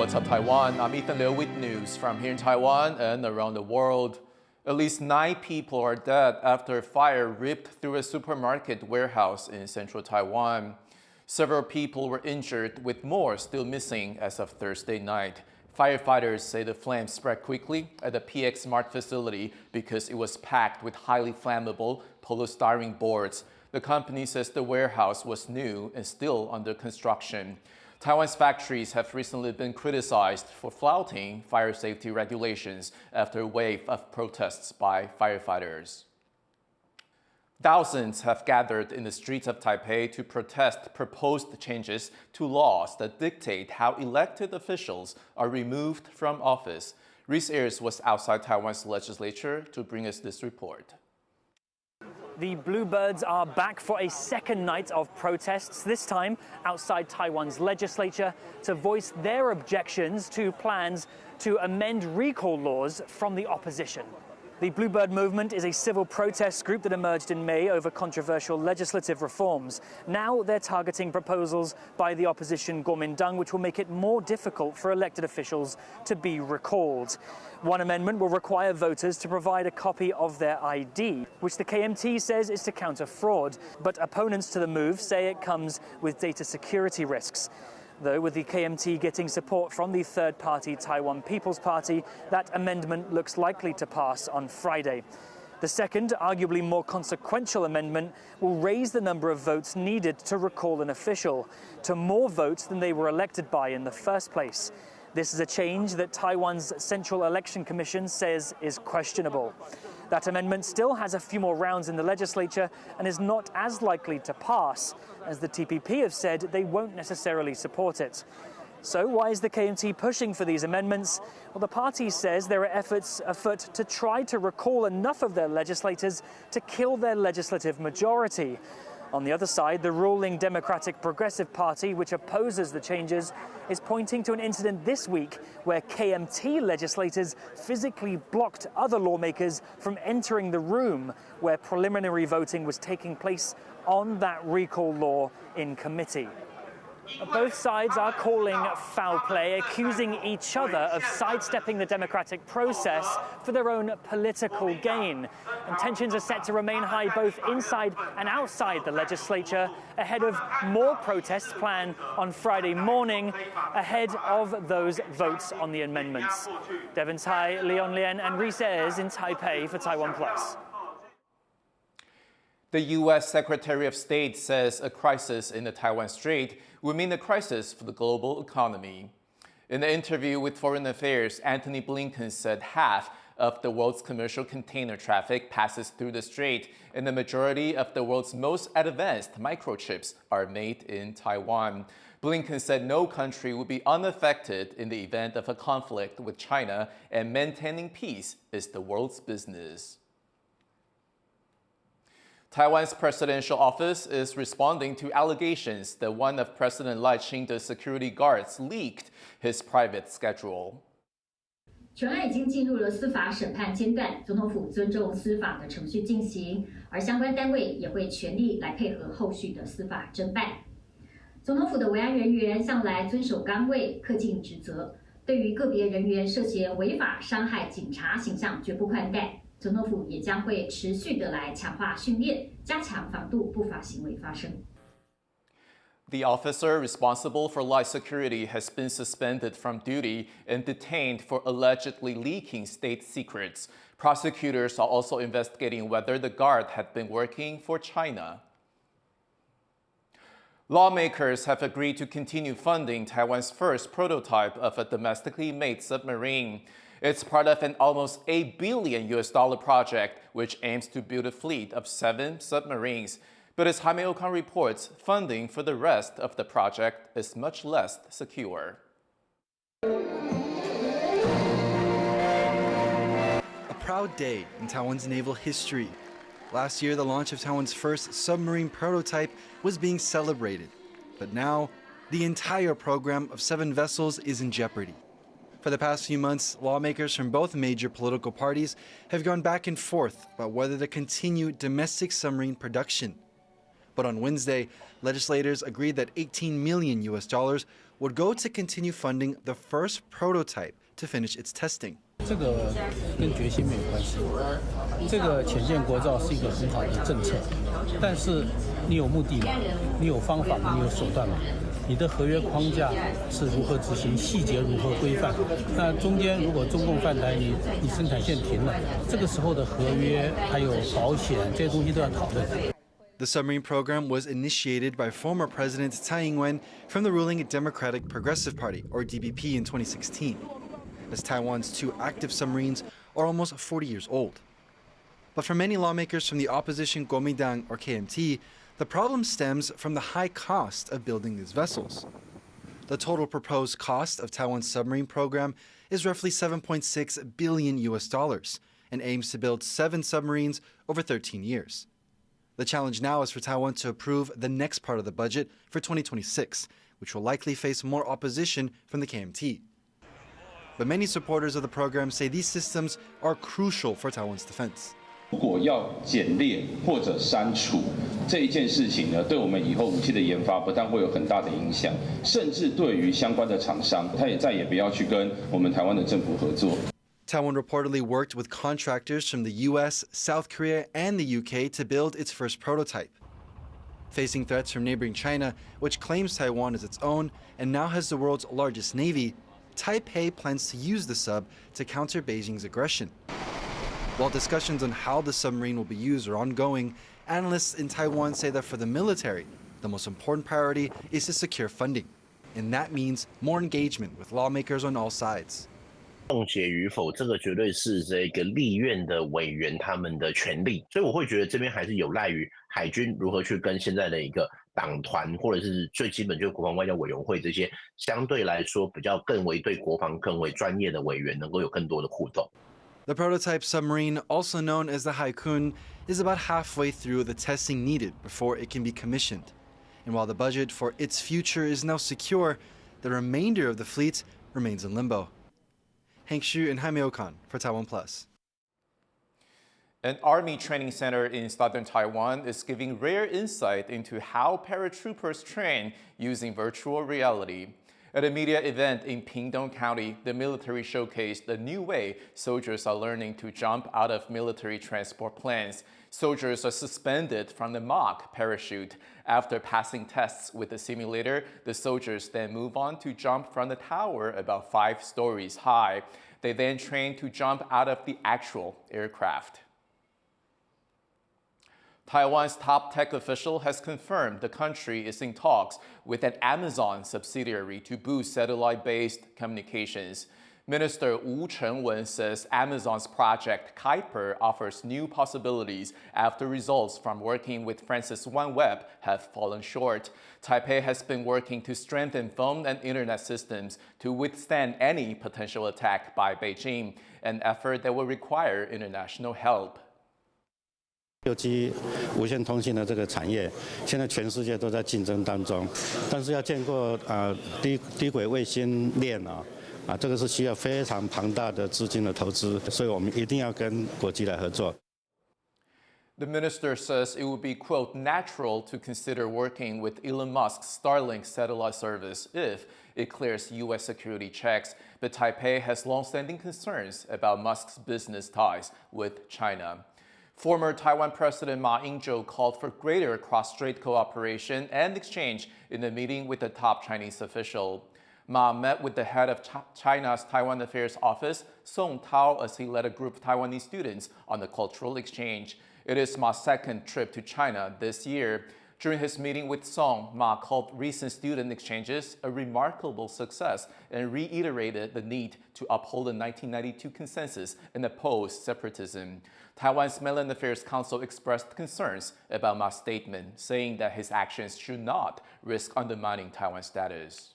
What's up, Taiwan? I'm Ethan Liu with news from here in Taiwan and around the world. At least 9 people are dead after a fire ripped through a supermarket warehouse in central Taiwan. Several people were injured, with more still missing as of Thursday night. Firefighters say the flames spread quickly at the PX Mart facility because it was packed with highly flammable polystyrene boards. The company says the warehouse was new and still under construction. Taiwan's factories have recently been criticized for flouting fire safety regulations after a wave of protests by firefighters. Thousands have gathered in the streets of Taipei to protest proposed changes to laws that dictate how elected officials are removed from office. Reese Ayers was outside Taiwan's legislature to bring us this report. The Bluebirds are back for a second night of protests, this time outside Taiwan's legislature, to voice their objections to plans to amend recall laws from the opposition. The Bluebird movement is a civil protest group that emerged in May over controversial legislative reforms. Now they're targeting proposals by the opposition Kuomintang, which will make it more difficult for elected officials to be recalled. One amendment will require voters to provide a copy of their ID, which the KMT says is to counter fraud. But opponents to the move say it comes with data security risks. Though with the KMT getting support from the third-party Taiwan People's Party, that amendment looks likely to pass on Friday. The second, arguably more consequential amendment will raise the number of votes needed to recall an official to more votes than they were elected by in the first place. This is a change that Taiwan's Central Election Commission says is questionable. That amendment still has a few more rounds in the legislature and is not as likely to pass, as the TPP have said they won't necessarily support it. So why is the KMT pushing for these amendments? Well, the party says there are efforts afoot to try to recall enough of their legislators to kill their legislative majority. On the other side, the ruling Democratic Progressive Party, which opposes the changes, is pointing to an incident this week where KMT legislators physically blocked other lawmakers from entering the room where preliminary voting was taking place on that recall law in committee. Both sides are calling foul play, accusing each other of sidestepping the democratic process for their own political gain. And tensions are set to remain high both inside and outside the legislature ahead of more protests planned on Friday morning ahead of those votes on the amendments. Devon Tai, Leon Lien and Reese Ayers in Taipei for TaiwanPlus. The U.S. Secretary of State says a crisis in the Taiwan Strait will mean a crisis for the global economy. In an interview with Foreign Affairs, Antony Blinken said half of the world's commercial container traffic passes through the strait, and the majority of the world's most advanced microchips are made in Taiwan. Blinken said no country would be unaffected in the event of a conflict with China, and maintaining peace is the world's business. Taiwan's presidential office is responding to allegations that one of President Taichung's security guards leaked his private schedule. 全案已经进入了司法审判阶段，总统府尊重司法的程序进行，而相关单位也会全力来配合后续的司法侦办。总统府的维安人员向来遵守岗位，恪尽职责，对于个别人员涉嫌违法伤害警察形象，绝不宽待。 总统府也将会持续的来强化训练，加强防堵不法行为发生。The officer responsible for Lai's security has been suspended from duty and detained for allegedly leaking state secrets. Prosecutors are also investigating whether the guard had been working for China. Lawmakers have agreed to continue funding Taiwan's first prototype of a domestically made submarine. It's part of an almost $8 billion project, which aims to build a fleet of 7 submarines. But as Jaime Okan reports, funding for the rest of the project is much less secure. A proud day in Taiwan's naval history. Last year, the launch of Taiwan's first submarine prototype was being celebrated. But now, the entire program of 7 vessels is in jeopardy. For the past few months, lawmakers from both major political parties have gone back and forth about whether to continue domestic submarine production. But on Wednesday, legislators agreed that $18 million would go to continue funding the first prototype to finish its testing. 这个跟决心没有关系。这个潜舰国造是一个很好的政策，但是你有目的嘛？你有方法嘛？你有手段嘛？你的合约框架是如何执行，细节如何规范？那中间如果中共犯台，你生产线停了，这个时候的合约还有保险这些东西都要讨论。 The submarine program was initiated by former President Tsai Ing-wen from the ruling Democratic Progressive Party, or DPP, in 2016, as Taiwan's two active submarines are almost 40 years old. But for many lawmakers from the opposition Kuomintang, or KMT, the problem stems from the high cost of building these vessels. The total proposed cost of Taiwan's submarine program is roughly $7.6 billion and aims to build 7 submarines over 13 years. The challenge now is for Taiwan to approve the next part of the budget for 2026, which will likely face more opposition from the KMT. But many supporters of the program say these systems are crucial for Taiwan's defense. 如果要简列或者删除这一件事情呢，对我们以后武器的研发不但会有很大的影响，甚至对于相关的厂商，他也再也不要去跟我们台湾的政府合作。 Taiwan reportedly worked with contractors from the US, South Korea, and the UK to build its first prototype. Facing threats from neighboring China, which claims Taiwan as its own and now has the world's largest navy, Taipei plans to use the sub to counter Beijing's aggression. While discussions on how the submarine will be used are ongoing, analysts in Taiwan say that for the military, the most important priority is to secure funding. And that means more engagement with lawmakers on all sides. 冻结与否，这个绝对是这个立院的委员他们的权利，所以我会觉得这边还是有赖于海军如何去跟现在的一个党团，或者是最基本就是国防外交委员会这些相对来说比较更为对国防更为专业的委员能够有更多的互动。 The prototype submarine, also known as the Haikun, is about halfway through the testing needed before it can be commissioned. And while the budget for its future is now secure, the remainder of the fleet remains in limbo. Hank Xu and Jaime Okan for TaiwanPlus. An Army training center in southern Taiwan is giving rare insight into how paratroopers train using virtual reality. At a media event in Pingdong County, the military showcased a new way soldiers are learning to jump out of military transport planes. Soldiers are suspended from the mock parachute. After passing tests with the simulator, the soldiers then move on to jump from the tower about 5 stories high. They then train to jump out of the actual aircraft. Taiwan's top tech official has confirmed the country is in talks with an Amazon subsidiary to boost satellite-based communications. Minister Wu Chengwen says Amazon's project Kuiper offers new possibilities after results from working with Francis OneWeb have fallen short. Taipei has been working to strengthen phone and internet systems to withstand any potential attack by Beijing, an effort that will require international help. 6G 无线通信的这个产业，现在全世界都在竞争当中，但是要建构低轨卫星链这个是需要非常庞大的资金的投资，所以我们一定要跟国际来合作。 The minister says it would be, quote, natural to consider working with Elon Musk's Starlink satellite service if it clears U.S. security checks, but Taipei has long-standing concerns about Musk's business ties with China. Former Taiwan President Ma Ying-jeou called for greater cross-strait cooperation and exchange in a meeting with a top Chinese official. Ma met with the head of China's Taiwan Affairs Office, Song Tao, as he led a group of Taiwanese students on a cultural exchange. It is Ma's second trip to China this year. During his meeting with Song, Ma called recent student exchanges a remarkable success and reiterated the need to uphold the 1992 consensus and oppose separatism. Taiwan's Mainland Affairs Council expressed concerns about Ma's statement, saying that his actions should not risk undermining Taiwan's status.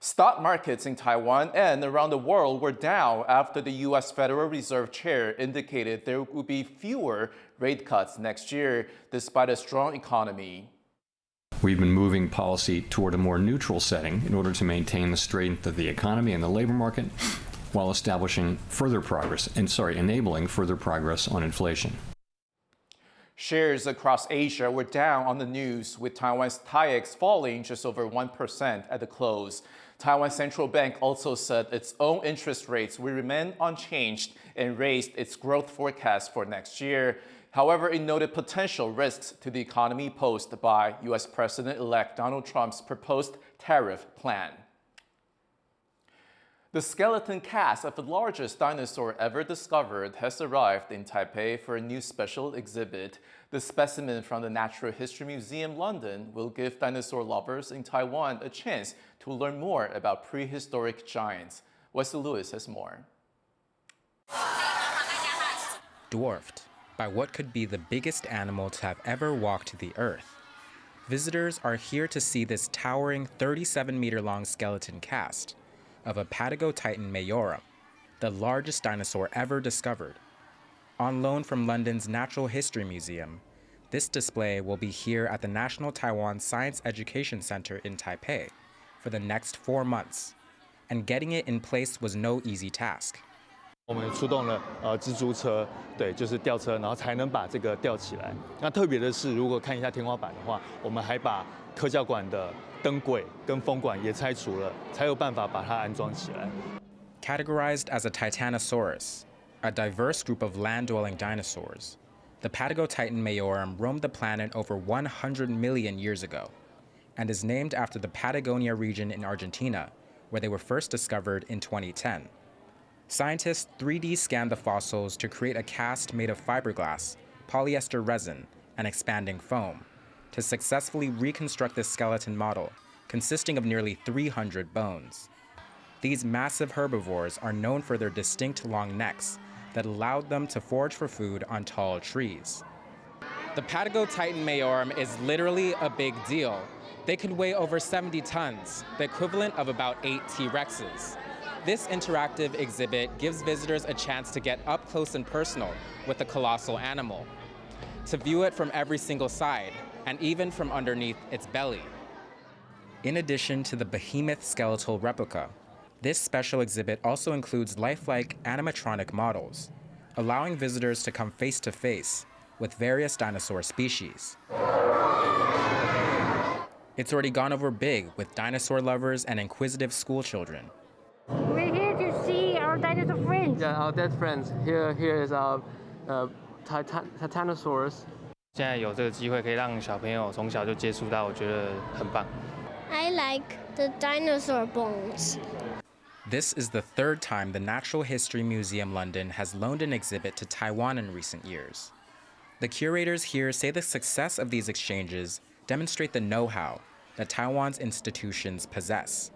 Stock markets in Taiwan and around the world were down after the U.S. Federal Reserve Chair indicated there would be fewer rate cuts next year, despite a strong economy. We've been moving policy toward a more neutral setting in order to maintain the strength of the economy and the labor market, while enabling further progress on inflation. Shares across Asia were down on the news, with Taiwan's TAIEX falling just over 1% at the close. Taiwan Central Bank also said its own interest rates will remain unchanged and raised its growth forecast for next year. However, it noted potential risks to the economy posed by U.S. President-elect Donald Trump's proposed tariff plan. The skeleton cast of the largest dinosaur ever discovered has arrived in Taipei for a new special exhibit. The specimen from the Natural History Museum, London, will give dinosaur lovers in Taiwan a chance to learn more about prehistoric giants. Wesley Lewis has more. Dwarfed by what could be the biggest animal to have ever walked the earth, visitors are here to see this towering 37-meter-long skeleton cast of a Patagotitan majorum, the largest dinosaur ever discovered. On loan from London's Natural History Museum, this display will be here at the National Taiwan Science Education Center in Taipei for the next 4 months, and getting it in place was no easy task. 我们出动了蜘蛛车，对，就是吊车，然后才能把这个吊起来。那特别的是，如果看一下天花板的话，我们还把科教馆的灯轨跟风管也拆除了，才有办法把它安装起来。Categorized as a Titanosaurus, a diverse group of land-dwelling dinosaurs, the Patagotitan majorum roamed the planet over 100 million years ago, and is named after the Patagonia region in Argentina, where they were first discovered in 2010. Scientists 3D scanned the fossils to create a cast made of fiberglass, polyester resin, and expanding foam to successfully reconstruct this skeleton model, consisting of nearly 300 bones. These massive herbivores are known for their distinct long necks that allowed them to forage for food on tall trees. The Patagotitan majorum is literally a big deal. They could weigh over 70 tons, the equivalent of about 8 T-Rexes. This interactive exhibit gives visitors a chance to get up close and personal with the colossal animal, to view it from every single side, and even from underneath its belly. In addition to the behemoth skeletal replica, this special exhibit also includes lifelike animatronic models, allowing visitors to come face to face with various dinosaur species. It's already gone over big with dinosaur lovers and inquisitive school children. We're here to see our dinosaur friends. Yeah, our dead friends. Here is our Titanosaurus. 现在有这个机会可以让小朋友从小就接触到，我觉得很棒。I like the dinosaur bones. This is the third time the Natural History Museum London has loaned an exhibit to Taiwan in recent years. The curators here say the success of these exchanges demonstrate the know-how that Taiwan's institutions possess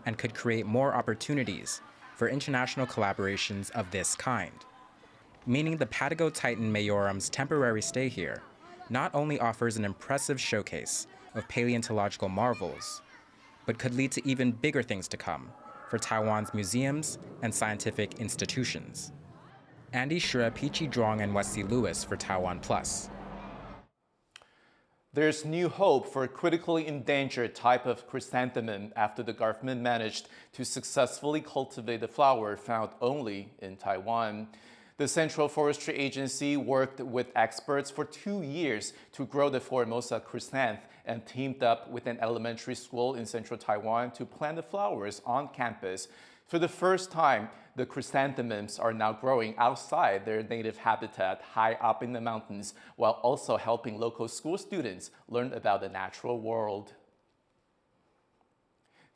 and could create more opportunities for international collaborations of this kind, meaning the Patagotitan majorum's temporary stay here not only offers an impressive showcase of paleontological marvels, but could lead to even bigger things to come for Taiwan's museums and scientific institutions. Andy Shura, Peachy Zhuang, and Wesley Lewis for TaiwanPlus. There's new hope for a critically endangered type of chrysanthemum after the government managed to successfully cultivate the flower found only in Taiwan. The Central Forestry Agency worked with experts for 2 years to grow the Formosa chrysanth and teamed up with an elementary school in central Taiwan to plant the flowers on campus. For the first time, the chrysanthemums are now growing outside their native habitat high up in the mountains, while also helping local school students learn about the natural world.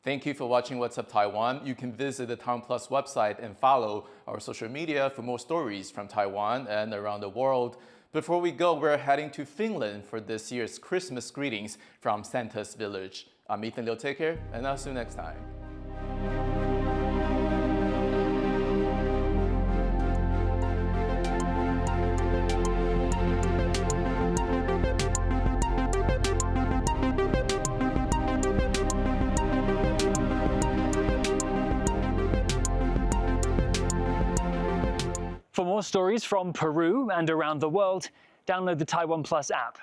Thank you for watching What's Up Taiwan. You can visit the TaiwanPlus website and follow our social media for more stories from Taiwan and around the world. Before we go, we're heading to Finland for this year's Christmas greetings from Santa's Village. I'm Ethan Liu. Take care, and I'll see you next time. For more stories from Peru and around the world, download the TaiwanPlus app.